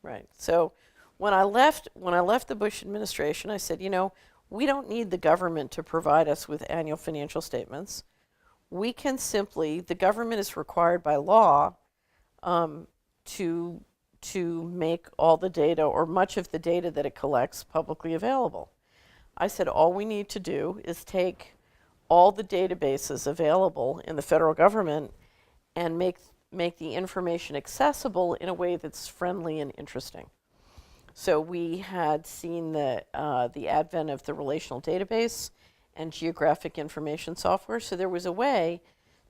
Right. So when I left the Bush administration, I said, we don't need the government to provide us with annual financial statements. We can simply, the government is required by law to make all the data or much of the data that it collects publicly available. I said all we need to do is take all the databases available in the federal government and make the information accessible in a way that's friendly and interesting. So we had seen the advent of the relational database and geographic information software. So there was a way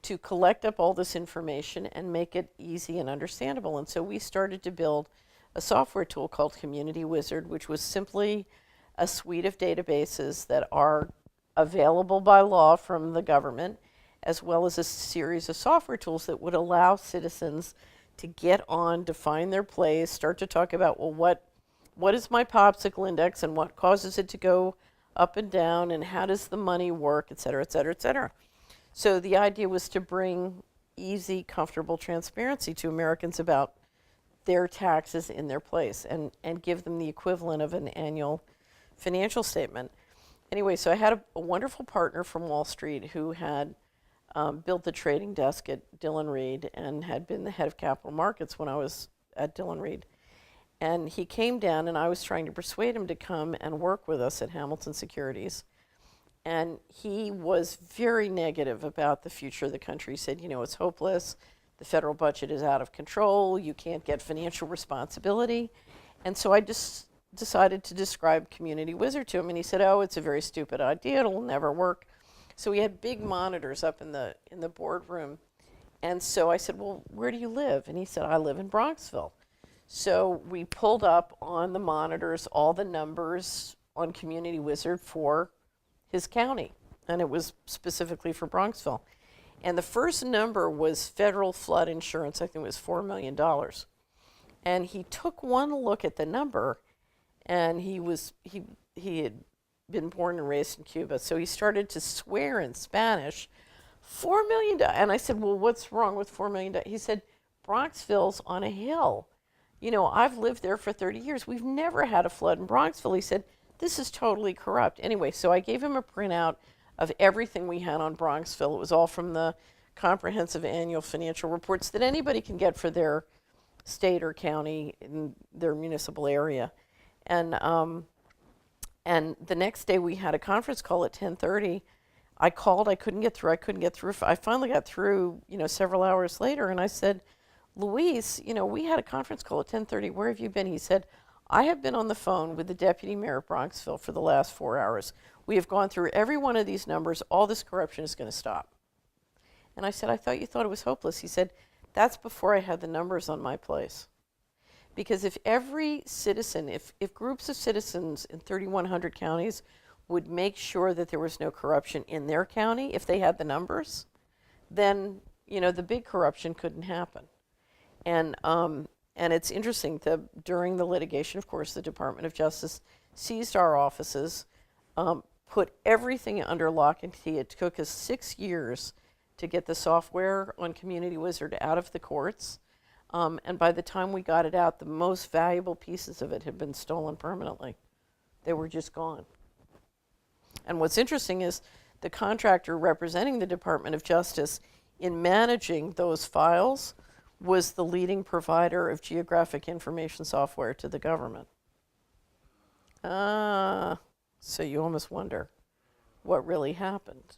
to collect up all this information and make it easy and understandable. And so we started to build a software tool called Community Wizard, which was simply a suite of databases that are available by law from the government, as well as a series of software tools that would allow citizens to get on, define their place, start to talk about, well, what is my popsicle index and what causes it to go up and down and how does the money work, et cetera, et cetera, et cetera. So the idea was to bring easy, comfortable transparency to Americans about their taxes in their place and give them the equivalent of an annual financial statement. Anyway, so I had a wonderful partner from Wall Street who had built the trading desk at Dillon Read and had been the head of capital markets when I was at Dillon Read. And he came down, and I was trying to persuade him to come and work with us at Hamilton Securities. And he was very negative about the future of the country. He said, it's hopeless. The federal budget is out of control. You can't get financial responsibility. And so I just decided to describe Community Wizard to him. And he said, oh, it's a very stupid idea. It'll never work. So we had big monitors up in the boardroom. And so I said, well, where do you live? And he said, I live in Bronxville. So we pulled up on the monitors all the numbers on Community Wizard for his county, and it was specifically for Bronxville. And the first number was federal flood insurance. I think it was $4 million. And he took one look at the number, and he had been born and raised in Cuba, so he started to swear in Spanish, $4 million. And I said, well, what's wrong with $4 million? He said, Bronxville's on a hill. I've lived there for 30 years. We've never had a flood in Bronxville. He said, this is totally corrupt. Anyway, so I gave him a printout of everything we had on Bronxville. It was all from the comprehensive annual financial reports that anybody can get for their state or county in their municipal area. And the next day we had a conference call at 10:30. I called, I couldn't get through. I finally got through, several hours later, and I said, Luis, we had a conference call at 10:30. Where have you been? He said, I have been on the phone with the deputy mayor of Bronxville for the last 4 hours. We have gone through every one of these numbers. All this corruption is going to stop. And I said, I thought you thought it was hopeless. He said, that's before I had the numbers on my place. Because if every citizen, if groups of citizens in 3,100 counties would make sure that there was no corruption in their county, if they had the numbers, then, the big corruption couldn't happen. And it's interesting that during the litigation, of course, the Department of Justice seized our offices, put everything under lock and key. It took us 6 years to get the software on Community Wizard out of the courts. And by the time we got it out, the most valuable pieces of it had been stolen permanently. They were just gone. And what's interesting is the contractor representing the Department of Justice in managing those files was the leading provider of geographic information software to the government. So you almost wonder what really happened.